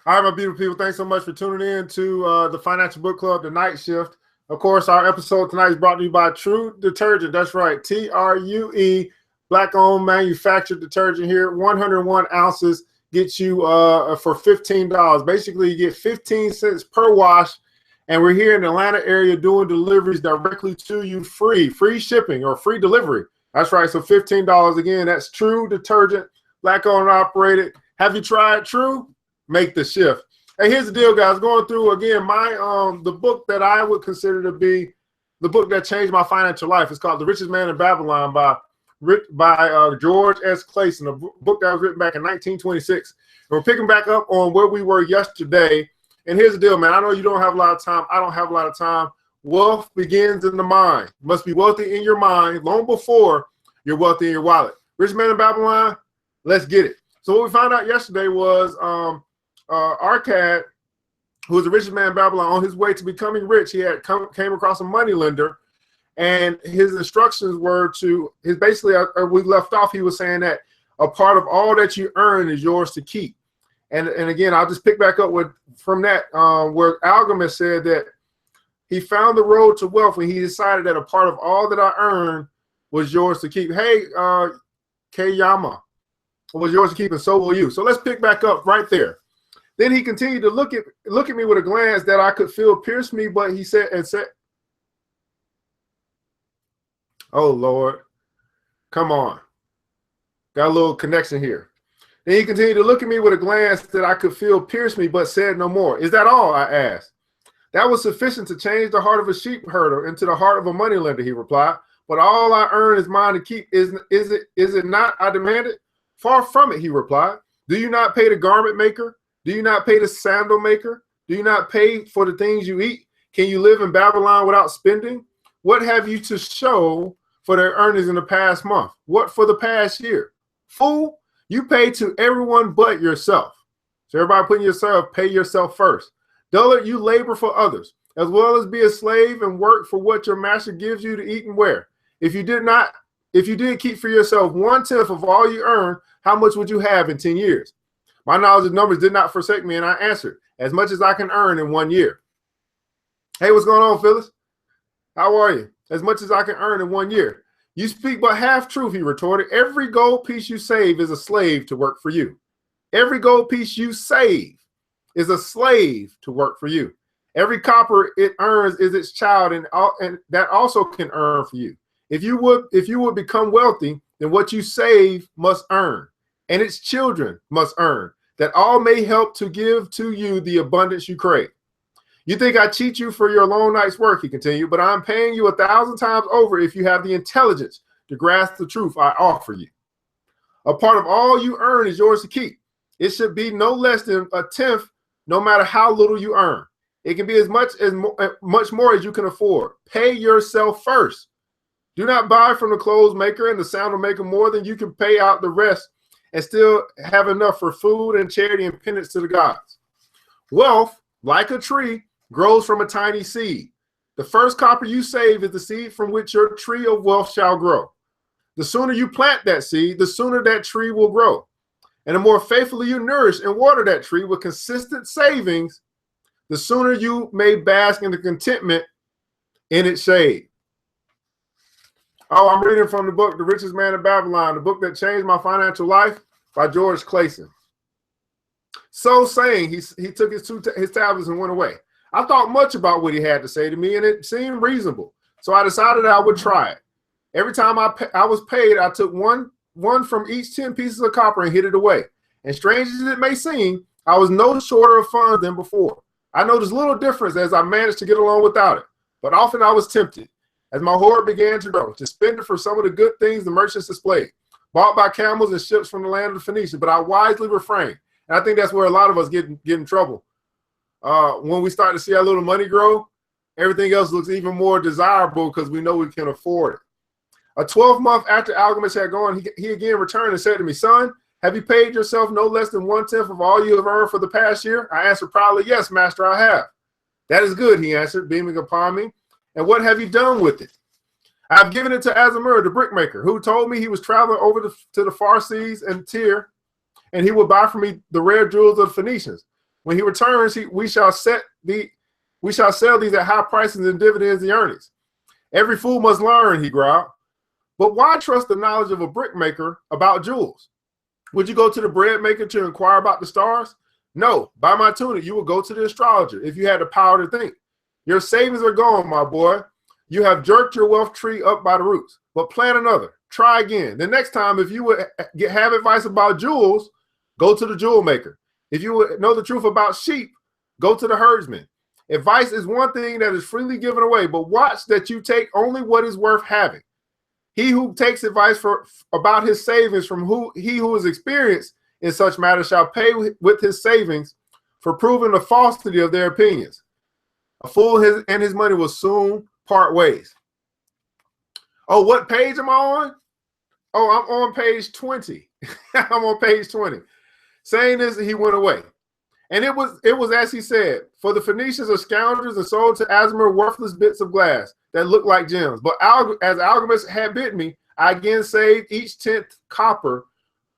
All right, my beautiful people, thanks so much for tuning in to the Financial Book Club, The Night Shift. Of course, our episode tonight is brought to you by True Detergent. That's right, TRUE, black-owned manufactured detergent here. 101 ounces gets you for $15. Basically, you get 15 cents per wash, and we're here in the Atlanta area doing deliveries directly to you free shipping or free delivery. That's right, so $15. Again, that's True Detergent, black-owned and operated. Have you tried True? Make the shift. Hey, here's the deal, guys. Going through again my the book that I would consider to be the book that changed my financial life. It's called The Richest Man in Babylon by George S. Clason, a book that was written back in 1926. And we're picking back up on where we were yesterday. And here's the deal, man. I know you don't have a lot of time. I don't have a lot of time. Wealth begins in the mind. You must be wealthy in your mind long before you're wealthy in your wallet. Rich Man in Babylon, let's get it. So what we found out yesterday was Arcad, who was the richest man in Babylon, on his way to becoming rich, he had came across a money lender, and his instructions were to basically we left off. He was saying that a part of all that you earn is yours to keep, and again, I'll just pick back up from that where Alchemist said that he found the road to wealth when he decided that a part of all that I earned was yours to keep. Hey, Kayama, was yours to keep, and so will you. So let's pick back up right there. Then he continued to look at me with a glance that I could feel pierced me, but he said, oh, Lord, come on. Got a little connection here. Then he continued to look at me with a glance that I could feel pierced me, but said no more. Is that all? I asked. That was sufficient to change the heart of a sheep herder into the heart of a moneylender, he replied. But all I earn is mine to keep. Is it not? I demanded. Far from it, he replied. Do you not pay the garment maker? Do you not pay the sandal maker? Do you not pay for the things you eat? Can you live in Babylon without spending? What have you to show for their earnings in the past month? What for the past year? Fool, you pay to everyone but yourself. So everybody putting yourself, pay yourself first. Dullard, you labor for others, as well as be a slave and work for what your master gives you to eat and wear. If you did keep for yourself 1/10 of all you earn, how much would you have in 10 years? My knowledge of numbers did not forsake me, and I answered, as much as I can earn in 1 year. Hey, what's going on, Phyllis? How are you? As much as I can earn in 1 year. You speak but half truth, he retorted. Every gold piece you save is a slave to work for you. Every gold piece you save is a slave to work for you. Every copper it earns is its child, and that also can earn for you. If you would become wealthy, then what you save must earn, and its children must earn, that all may help to give to you the abundance you crave. You think I cheat you for your long night's work, he continued, but I'm paying you 1,000 times over if you have the intelligence to grasp the truth I offer you. A part of all you earn is yours to keep. It should be no less than 1/10, no matter how little you earn. It can be as much more as you can afford. Pay yourself first. Do not buy from the clothes maker and the sandal maker more than you can pay out the rest and still have enough for food and charity and penance to the gods. Wealth, like a tree, grows from a tiny seed. The first copper you save is the seed from which your tree of wealth shall grow. The sooner you plant that seed, the sooner that tree will grow. And the more faithfully you nourish and water that tree with consistent savings, the sooner you may bask in the contentment in its shade. Oh, I'm reading from the book, The Richest Man in Babylon, the book that changed my financial life by George Clason. So saying, he took his tablets and went away. I thought much about what he had to say to me, and it seemed reasonable. So I decided I would try it. Every time I was paid, I took one from each 10 pieces of copper and hid it away. And strange as it may seem, I was no shorter of funds than before. I noticed little difference as I managed to get along without it. But often I was tempted, as my hoard began to grow, to spend it for some of the good things the merchants displayed, bought by camels and ships from the land of the Phoenicians. But I wisely refrained. And I think that's where a lot of us get in trouble. When we start to see our little money grow, everything else looks even more desirable because we know we can afford it. A 12th month after Alchemist had gone, he again returned and said to me, son, have you paid yourself no less than 1/10 of all you have earned for the past year? I answered proudly, yes, master, I have. That is good, he answered, beaming upon me. And what have you done with it? I have given it to Azamur, the brickmaker, who told me he was traveling over to the far seas and Tyre, and he would buy for me the rare jewels of the Phoenicians. When he returns, we shall sell these at high prices and dividends and earnings. Every fool must learn, he growled. But why trust the knowledge of a brickmaker about jewels? Would you go to the bread maker to inquire about the stars? No, by my tunic, you would go to the astrologer if you had the power to think. Your savings are gone, my boy. You have jerked your wealth tree up by the roots, but plant another. Try again. The next time, if you would have advice about jewels, go to the jewel maker. If you would know the truth about sheep, go to the herdsman. Advice is one thing that is freely given away, but watch that you take only what is worth having. He who takes advice about his savings from he who is experienced in such matters shall pay with his savings for proving the falsity of their opinions. A fool and his money will soon part ways. Oh, what page am I on? Oh, I'm on page 20. I'm on page 20. Saying this, he went away. And it was as he said, for the Phoenicians are scoundrels and sold to Asmer worthless bits of glass that look like gems. But as Alchemist had bid me, I again saved each 10th copper,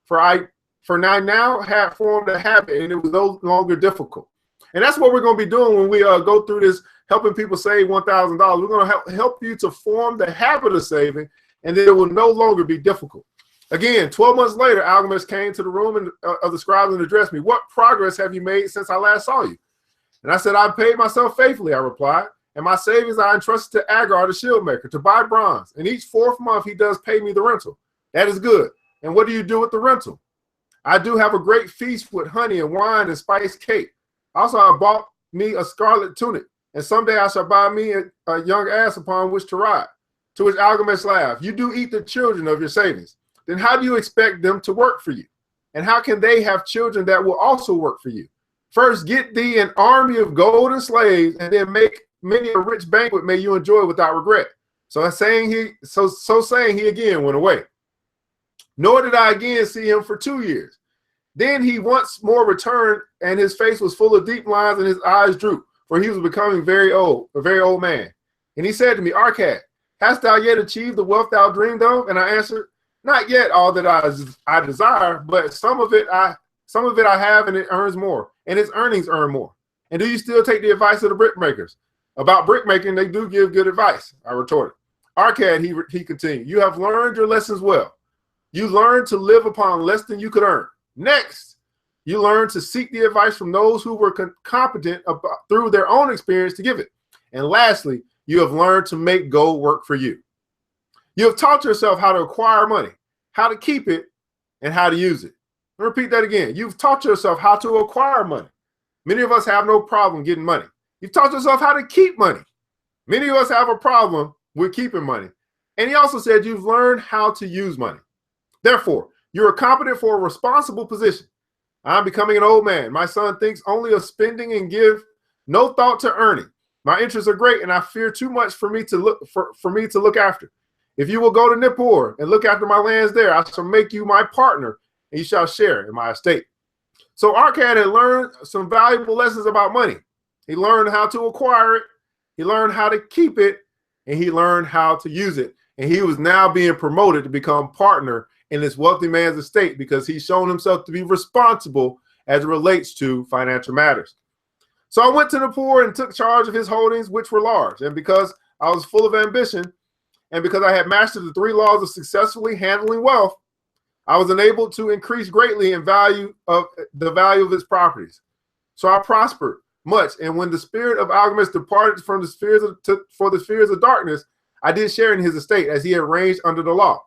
for I now had formed a habit, and it was no longer difficult. And that's what we're going to be doing when we go through this, helping people save $1,000. We're going to help you to form the habit of saving, and then it will no longer be difficult. Again, 12 months later, Alchemist came to the room of the scribes and addressed me. What progress have you made since I last saw you? And I said, I paid myself faithfully, I replied. And my savings I entrusted to Agar, the shield maker, to buy bronze. And each 4th month, he does pay me the rental. That is good. And what do you do with the rental? I do have a great feast with honey and wine and spiced cake. Also, I bought me a scarlet tunic. And someday I shall buy me a young ass upon which to ride. To which Alchemist laughed. You do eat the children of your savings. Then how do you expect them to work for you? And how can they have children that will also work for you? First, get thee an army of golden slaves, and then make many a rich banquet may you enjoy without regret. So saying he again went away. Nor did I again see him for 2 years. Then he once more returned, and his face was full of deep lines, and his eyes drooped, for he was becoming a very old man. And he said to me, Arcad, hast thou yet achieved the wealth thou dreamed of? And I answered, not yet all that I desire, but some of it I have, and it earns more, and its earnings earn more. And do you still take the advice of the brickmakers? About brickmaking, they do give good advice, I retorted. Arcad, he continued, you have learned your lessons well. You learned to live upon less than you could earn. Next, you learned to seek the advice from those who were competent through their own experience to give it. And lastly, you have learned to make gold work for you. You have taught yourself how to acquire money, how to keep it, and how to use it. I'll repeat that again. You've taught yourself how to acquire money. Many of us have no problem getting money. You've taught yourself how to keep money. Many of us have a problem with keeping money. And he also said you've learned how to use money. Therefore, you are competent for a responsible position. I'm becoming an old man. My son thinks only of spending and give no thought to earning. My interests are great, and I fear too much for me to look after. If you will go to Nippur and look after my lands there, I shall make you my partner, and you shall share in my estate. So Arcad had learned some valuable lessons about money. He learned how to acquire it, he learned how to keep it, and he learned how to use it. And he was now being promoted to become partner in this wealthy man's estate because he's shown himself to be responsible as it relates to financial matters. So I went to Nippur and took charge of his holdings, which were large. And because I was full of ambition, and because I had mastered the 3 laws of successfully handling wealth, I was enabled to increase greatly in the value of his properties. So I prospered much. And when the spirit of Alchemist departed from the spheres for the spheres of darkness, I did share in his estate as he had arranged under the law.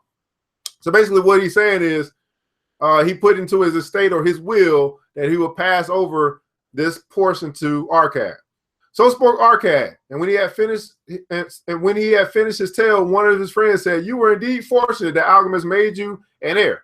So basically what he's saying is he put into his estate or his will that he would pass over this portion to Arcad. So spoke Arcad, and when he had finished his tale, one of his friends said, you were indeed fortunate that Alchemist made you an heir.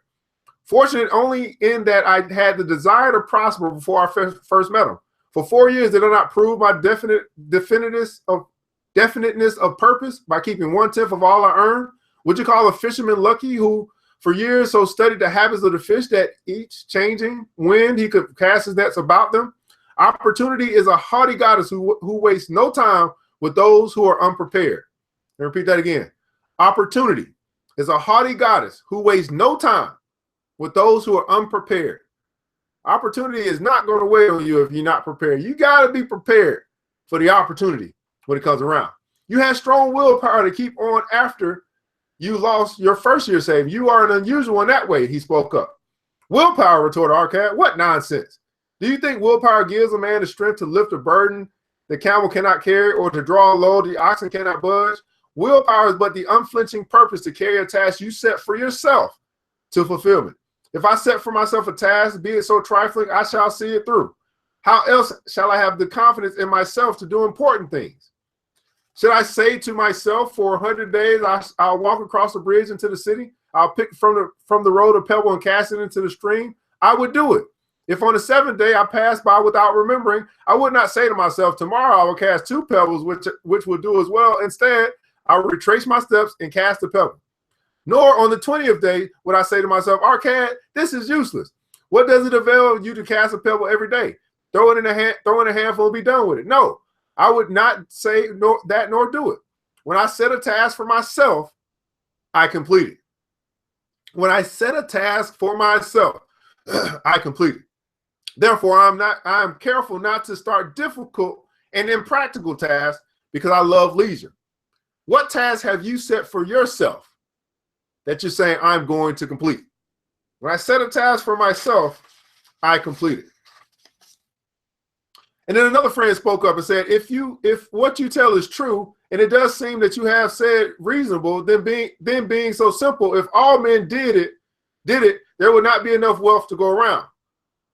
Fortunate only in that I had the desire to prosper before I first met him. For 4 years did I not prove my definiteness of purpose by keeping 1/10 of all I earned? Would you call a fisherman lucky who for years so studied the habits of the fish that each changing wind he could cast his nets about them? Opportunity is a haughty goddess who wastes no time with those who are unprepared. And repeat that again. Opportunity is a haughty goddess who wastes no time with those who are unprepared. Opportunity is not going to wait on you if you're not prepared. You got to be prepared for the opportunity when it comes around. You have strong willpower to keep on after you lost your first year savings. You are an unusual in that way, he spoke up. Willpower, retorted Arcad. What nonsense. Do you think willpower gives a man the strength to lift a burden the camel cannot carry or to draw a load the oxen cannot budge? Willpower is but the unflinching purpose to carry a task you set for yourself to fulfillment. If I set for myself a task, be it so trifling, I shall see it through. How else shall I have the confidence in myself to do important things? Should I say to myself, for 100 days, I'll walk across the bridge into the city? I'll pick from the road a pebble and cast it into the stream? I would do it. If on the 7th day I pass by without remembering, I would not say to myself, tomorrow I will cast 2 pebbles, which will do as well. Instead, I will retrace my steps and cast a pebble. Nor on the 20th day would I say to myself, Arcad, this is useless. What does it avail you to cast a pebble every day? Throw it in a handful and be done with it. No, I would not say that nor do it. When I set a task for myself, I complete it. When I set a task for myself, I complete it. Therefore, I'm careful not to start difficult and impractical tasks because I love leisure. What task have you set for yourself that you're saying I'm going to complete? When I set a task for myself, I complete it. And then another friend spoke up and said, if what you tell is true, and it does seem that you have said reasonable, then being so simple, if all men did it, there would not be enough wealth to go around.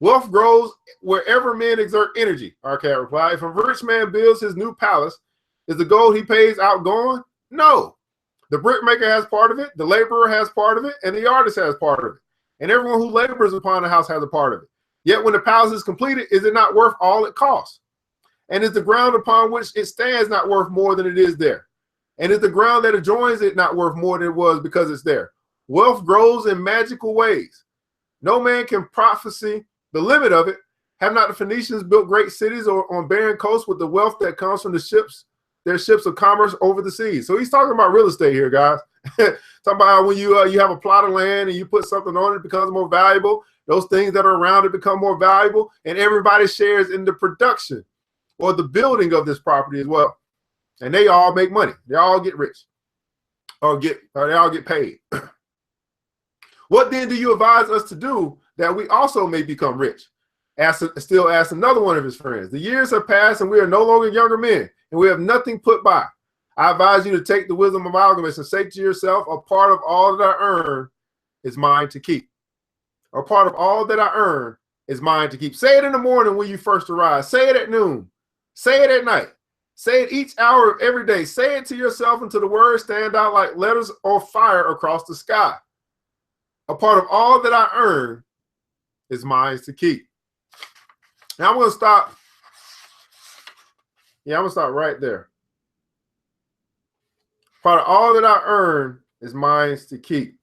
Wealth grows wherever men exert energy, Arcad replied. If a rich man builds his new palace, is the gold he pays outgoing? No. The brickmaker has part of it, the laborer has part of it, and the artist has part of it. And everyone who labors upon the house has a part of it. Yet when the palace is completed, is it not worth all it costs? And is the ground upon which it stands not worth more than it is there? And is the ground that adjoins it not worth more than it was because it's there? Wealth grows in magical ways. No man can prophesy the limit of it. Have not the Phoenicians built great cities or on barren coasts with the wealth that comes from the ships, their ships of commerce over the seas? So he's talking about real estate here, guys. Talking about when you have a plot of land and you put something on it, it becomes more valuable. Those things that are around it become more valuable, and everybody shares in the production or the building of this property as well. And they all make money. They all get rich, or they all get paid. What then do you advise us to do that we also may become rich? Still asked another one of his friends. The years have passed and we are no longer younger men, and we have nothing put by. I advise you to take the wisdom of Alchemist and say to yourself, a part of all that I earn is mine to keep. A part of all that I earn is mine to keep. Say it in the morning when you first arise. Say it at noon. Say it at night. Say it each hour of every day. Say it to yourself until the words stand out like letters or fire across the sky. A part of all that I earn is mine to keep. Now I'm going to stop. Yeah, I'm going to stop right there. Part of all that I earn is mine to keep.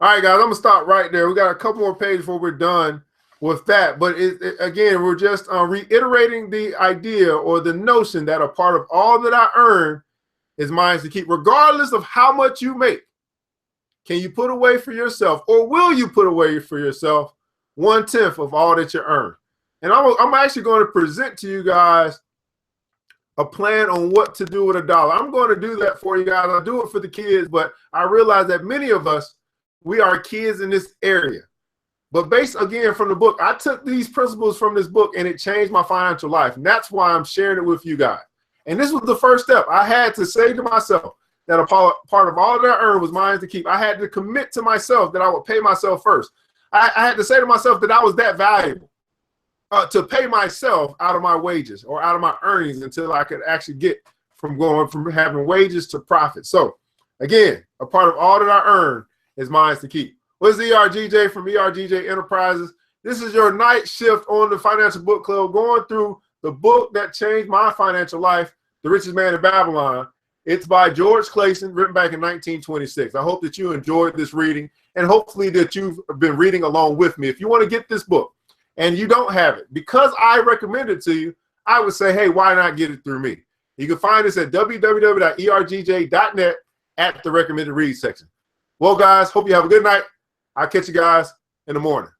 All right, guys, I'm going to stop right there. We got a couple more pages before we're done with that. But again, we're just reiterating the idea or the notion that a part of all that I earn is mine to keep. Regardless of how much you make, can you put away for yourself, or will you put away for yourself 1/10 of all that you earn? And I'm actually going to present to you guys a plan on what to do with $1. I'm going to do that for you guys. I'll do it for the kids, but I realize that many of us, we are kids in this area. But based, again, from the book, I took these principles from this book and it changed my financial life. And that's why I'm sharing it with you guys. And this was the first step. I had to say to myself that a part of all that I earned was mine to keep. I had to commit to myself that I would pay myself first. I had to say to myself that I was that valuable to pay myself out of my wages or out of my earnings until I could actually get from going from having wages to profit. So, again, a part of all that I earn is mine to keep. What's ERGJ from ERGJ Enterprises? This is your night shift on the Financial Book Club, going through the book that changed my financial life, The Richest Man in Babylon. It's by George Clason, written back in 1926. I hope that you enjoyed this reading, and hopefully that you've been reading along with me. If you want to get this book and you don't have it, because I recommend it to you, I would say, hey, why not get it through me? You can find us at www.ergj.net at the recommended read section. Well, guys, hope you have a good night. I'll catch you guys in the morning.